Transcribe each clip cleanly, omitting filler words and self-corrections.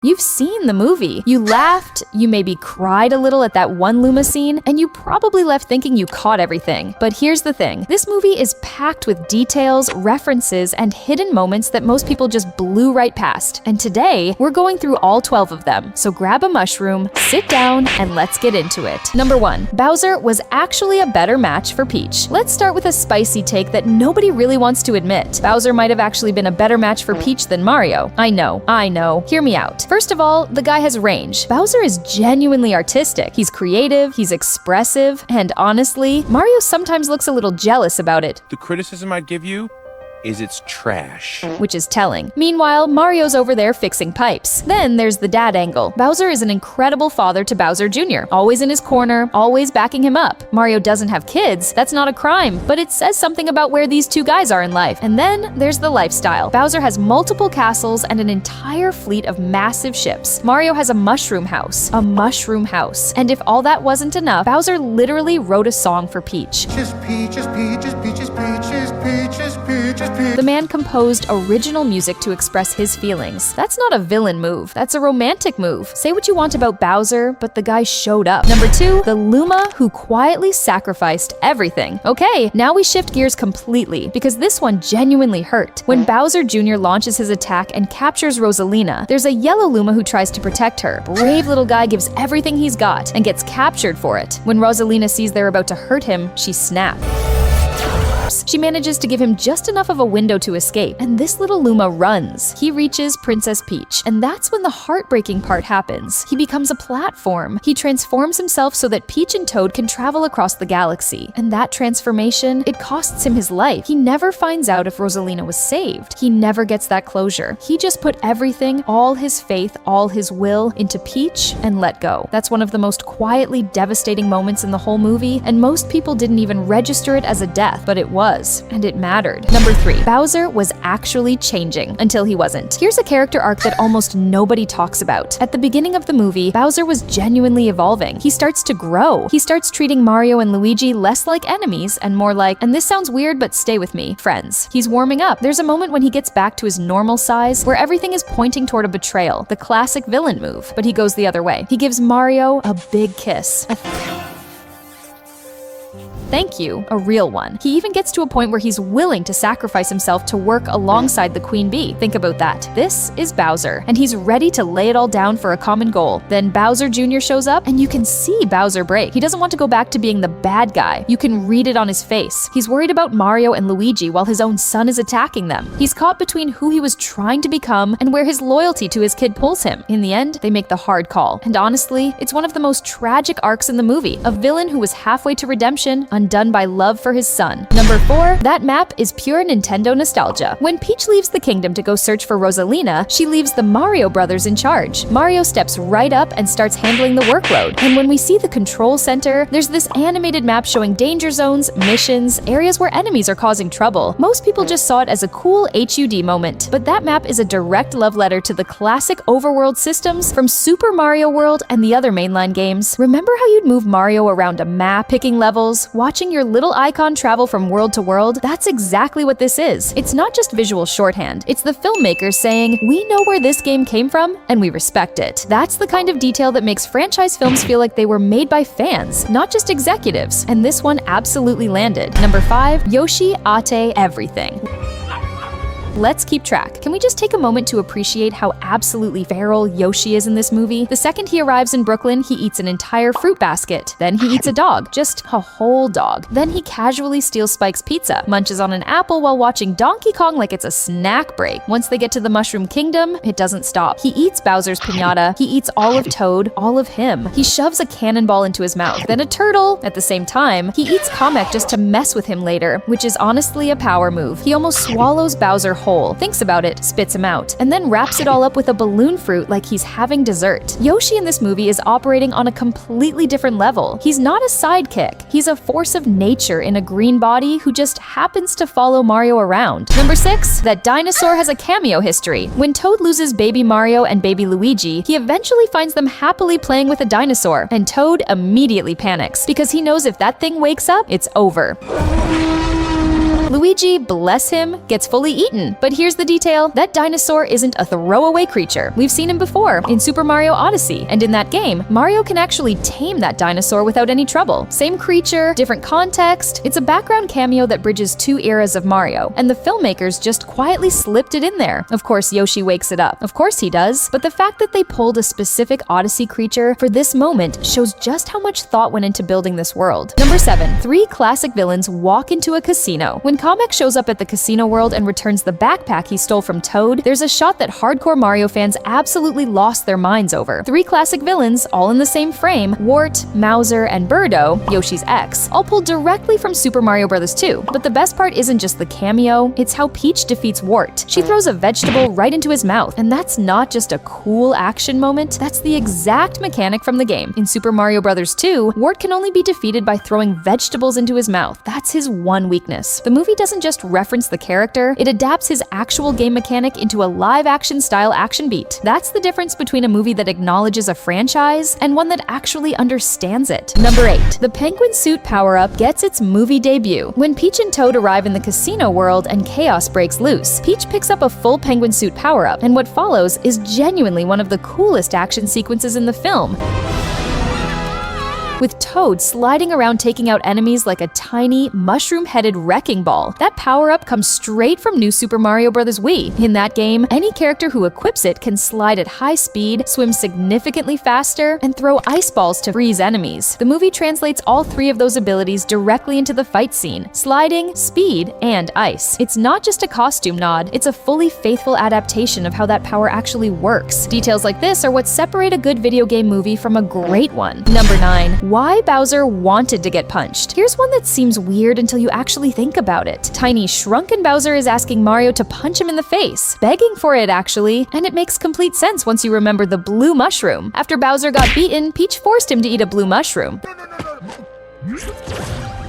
You've seen the movie. You laughed, you maybe cried a little at that one Luma scene, and you probably left thinking you caught everything. But here's the thing. This movie is packed with details, references, and hidden moments that most people just blew right past. And today, we're going through all 12 of them. So grab a mushroom, sit down, and let's get into it. Number 1. Bowser was actually a better match for Peach. Let's start with a spicy take that nobody really wants to admit. Bowser might have actually been a better match for Peach than Mario. I know. Hear me out. First of all, the guy has range. Bowser is genuinely artistic. He's creative, he's expressive, and honestly, Mario sometimes looks a little jealous about it. The criticism I'd give you is it's trash. Which is telling. Meanwhile, Mario's over there fixing pipes. Then there's the dad angle. Bowser is an incredible father to Bowser Jr., always in his corner, always backing him up. Mario doesn't have kids, that's not a crime, but it says something about where these two guys are in life. And then there's the lifestyle. Bowser has multiple castles and an entire fleet of massive ships. Mario has a mushroom house. And if all that wasn't enough, Bowser literally wrote a song for Peach. Peaches, peaches, peaches, peaches, peaches, peaches. The man composed original music to express his feelings. That's not a villain move, that's a romantic move. Say what you want about Bowser, but the guy showed up. Number 2, the Luma who quietly sacrificed everything. Okay, now we shift gears completely, because this one genuinely hurt. When Bowser Jr. launches his attack and captures Rosalina, there's a yellow Luma who tries to protect her. Brave little guy gives everything he's got and gets captured for it. When Rosalina sees they're about to hurt him, she snaps. She manages to give him just enough of a window to escape, and this little Luma runs. He reaches Princess Peach, and that's when the heartbreaking part happens. He becomes a platform. He transforms himself so that Peach and Toad can travel across the galaxy. And that transformation, it costs him his life. He never finds out if Rosalina was saved. He never gets that closure. He just put everything, all his faith, all his will, into Peach and let go. That's one of the most quietly devastating moments in the whole movie, and most people didn't even register it as a death, but it was, and it mattered. Number 3, Bowser was actually changing until he wasn't. Here's a character arc that almost nobody talks about. At the beginning of the movie, Bowser was genuinely evolving. He starts to grow. He starts treating Mario and Luigi less like enemies and more like, and this sounds weird, but stay with me, friends. He's warming up. There's a moment when he gets back to his normal size where everything is pointing toward a betrayal, the classic villain move, but he goes the other way. He gives Mario a big kiss. Thank you, a real one. He even gets to a point where he's willing to sacrifice himself to work alongside the Queen Bee. Think about that. This is Bowser, and he's ready to lay it all down for a common goal. Then Bowser Jr. shows up, and you can see Bowser break. He doesn't want to go back to being the bad guy. You can read it on his face. He's worried about Mario and Luigi while his own son is attacking them. He's caught between who he was trying to become and where his loyalty to his kid pulls him. In the end, they make the hard call. And honestly, it's one of the most tragic arcs in the movie. A villain who was halfway to redemption, undone by love for his son. Number 4, that map is pure Nintendo nostalgia. When Peach leaves the kingdom to go search for Rosalina, she leaves the Mario brothers in charge. Mario steps right up and starts handling the workload. And when we see the control center, there's this animated map showing danger zones, missions, areas where enemies are causing trouble. Most people just saw it as a cool HUD moment, but that map is a direct love letter to the classic overworld systems from Super Mario World and the other mainline games. Remember how you'd move Mario around a map, picking levels, watching your little icon travel from world to world? That's exactly what this is. It's not just visual shorthand. It's the filmmakers saying, we know where this game came from, and we respect it. That's the kind of detail that makes franchise films feel like they were made by fans, not just executives. And this one absolutely landed. Number 5, Yoshi ate everything. Let's keep track. Can we just take a moment to appreciate how absolutely feral Yoshi is in this movie? The second he arrives in Brooklyn, he eats an entire fruit basket. Then he eats a dog, just a whole dog. Then he casually steals Spike's pizza, munches on an apple while watching Donkey Kong like it's a snack break. Once they get to the Mushroom Kingdom, it doesn't stop. He eats Bowser's piñata, he eats all of Toad, all of him. He shoves a cannonball into his mouth, then a turtle. At the same time, he eats Kamek just to mess with him later, which is honestly a power move. He almost swallows Bowser whole, thinks about it, spits him out, and then wraps it all up with a balloon fruit like he's having dessert. Yoshi in this movie is operating on a completely different level. He's not a sidekick. He's a force of nature in a green body who just happens to follow Mario around. Number 6, that Dinosaur has a cameo history. When Toad loses baby Mario and baby Luigi, he eventually finds them happily playing with a dinosaur, and Toad immediately panics because he knows if that thing wakes up, it's over. Luigi, bless him, gets fully eaten. But here's the detail, that dinosaur isn't a throwaway creature. We've seen him before in Super Mario Odyssey, and in that game, Mario can actually tame that dinosaur without any trouble. Same creature, different context. It's a background cameo that bridges two eras of Mario, and the filmmakers just quietly slipped it in there. Of course, Yoshi wakes it up. Of course he does. But the fact that they pulled a specific Odyssey creature for this moment shows just how much thought went into building this world. Number 7. 3 classic villains walk into a casino. When Kamek shows up at the casino world and returns the backpack he stole from Toad, there's a shot that hardcore Mario fans absolutely lost their minds over. 3 classic villains, all in the same frame, Wart, Mauser, and Birdo, Yoshi's ex, all pulled directly from Super Mario Bros. 2. But the best part isn't just the cameo, it's how Peach defeats Wart. She throws a vegetable right into his mouth, and that's not just a cool action moment, that's the exact mechanic from the game. In Super Mario Bros. 2, Wart can only be defeated by throwing vegetables into his mouth. That's his one weakness. The movie doesn't just reference the character, it adapts his actual game mechanic into a live-action style action beat. That's the difference between a movie that acknowledges a franchise and one that actually understands it. Number 8. The penguin suit power-up gets its movie debut. When Peach and Toad arrive in the casino world and chaos breaks loose, Peach picks up a full penguin suit power-up, and what follows is genuinely one of the coolest action sequences in the film, with Toad sliding around taking out enemies like a tiny, mushroom-headed wrecking ball. That power-up comes straight from New Super Mario Bros. Wii. In that game, any character who equips it can slide at high speed, swim significantly faster, and throw ice balls to freeze enemies. The movie translates all 3 of those abilities directly into the fight scene: sliding, speed, and ice. It's not just a costume nod, it's a fully faithful adaptation of how that power actually works. Details like this are what separate a good video game movie from a great one. Number 9. Why Bowser wanted to get punched. Here's one that seems weird until you actually think about it. Tiny Shrunken Bowser is asking Mario to punch him in the face, begging for it actually, and it makes complete sense once you remember the blue mushroom. After Bowser got beaten, Peach forced him to eat a blue mushroom.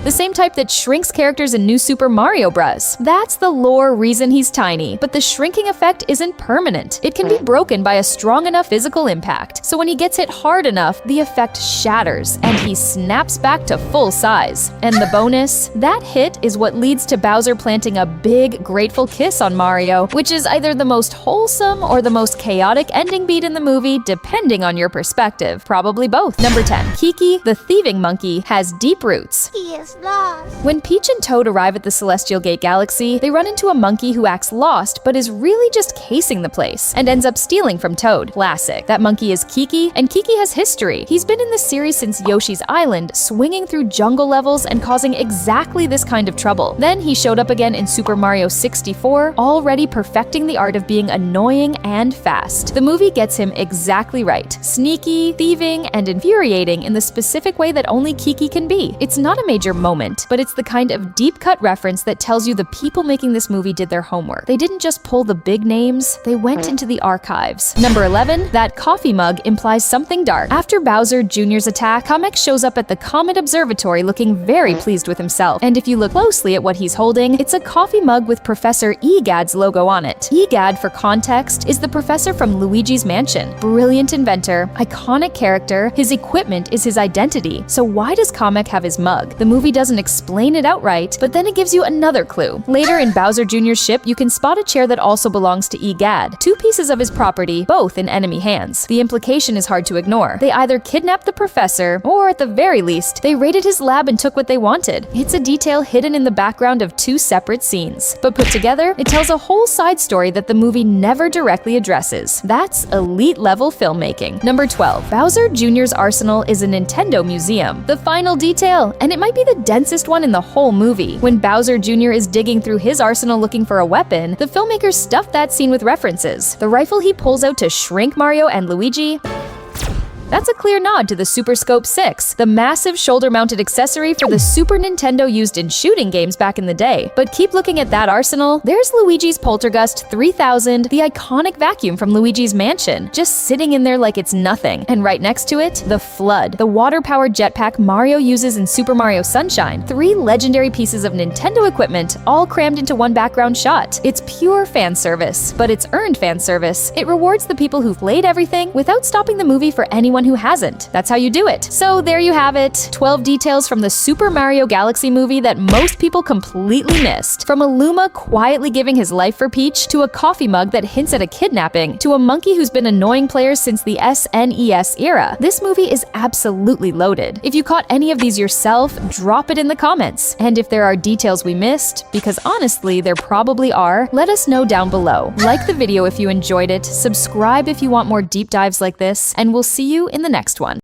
The same type that shrinks characters in New Super Mario Bros. That's the lore reason he's tiny, but the shrinking effect isn't permanent. It can be broken by a strong enough physical impact, so when he gets hit hard enough, the effect shatters, and he snaps back to full size. And the bonus? That hit is what leads to Bowser planting a big, grateful kiss on Mario, which is either the most wholesome or the most chaotic ending beat in the movie, depending on your perspective. Probably both. Number 10. Kiki, the thieving monkey, has deep roots. He is lost. When Peach and Toad arrive at the Celestial Gate Galaxy, they run into a monkey who acts lost but is really just casing the place and ends up stealing from Toad. Classic. That monkey is Kiki, and Kiki has history. He's been in the series since Yoshi's Island, swinging through jungle levels and causing exactly this kind of trouble. Then he showed up again in Super Mario 64, already perfecting the art of being annoying and fast. The movie gets him exactly right. Sneaky, thieving, and infuriating in the specific way that only Kiki can be. It's not a major moment, but it's the kind of deep-cut reference that tells you the people making this movie did their homework. They didn't just pull the big names, they went into the archives. Number 11, that coffee mug implies something dark. After Bowser Jr.'s attack, Kamek shows up at the Comet Observatory looking very pleased with himself. And if you look closely at what he's holding, it's a coffee mug with Professor Gadd's logo on it. Gadd, for context, is the professor from Luigi's Mansion. Brilliant inventor, iconic character, his equipment is his identity. So why does Kamek have his mug? The movie doesn't explain it outright, but then it gives you another clue. Later in Bowser Jr.'s ship, you can spot a chair that also belongs to Gadd, 2 pieces of his property, both in enemy hands. The implication is hard to ignore. They either kidnapped the professor, or at the very least, they raided his lab and took what they wanted. It's a detail hidden in the background of 2 separate scenes, but put together, it tells a whole side story that the movie never directly addresses. That's elite-level filmmaking. Number 12. Bowser Jr.'s arsenal is a Nintendo museum. The final detail, and it might be the densest one in the whole movie. When Bowser Jr. is digging through his arsenal looking for a weapon, the filmmakers stuffed that scene with references. The rifle he pulls out to shrink Mario and Luigi, that's a clear nod to the Super Scope 6, the massive shoulder-mounted accessory for the Super Nintendo used in shooting games back in the day. But keep looking at that arsenal, there's Luigi's Poltergust 3000, the iconic vacuum from Luigi's Mansion, just sitting in there like it's nothing. And right next to it, the Flood, the water-powered jetpack Mario uses in Super Mario Sunshine. 3 legendary pieces of Nintendo equipment, all crammed into one background shot. It's pure fan service, but it's earned fan service. It rewards the people who've played everything without stopping the movie for anyone anyone who hasn't. That's how you do it. So there you have it. 12 details from the Super Mario Galaxy movie that most people completely missed. From a Luma quietly giving his life for Peach, to a coffee mug that hints at a kidnapping, to a monkey who's been annoying players since the SNES era. This movie is absolutely loaded. If you caught any of these yourself, drop it in the comments. And if there are details we missed, because honestly, there probably are, let us know down below. Like the video if you enjoyed it, subscribe if you want more deep dives like this, and we'll see you in the next one.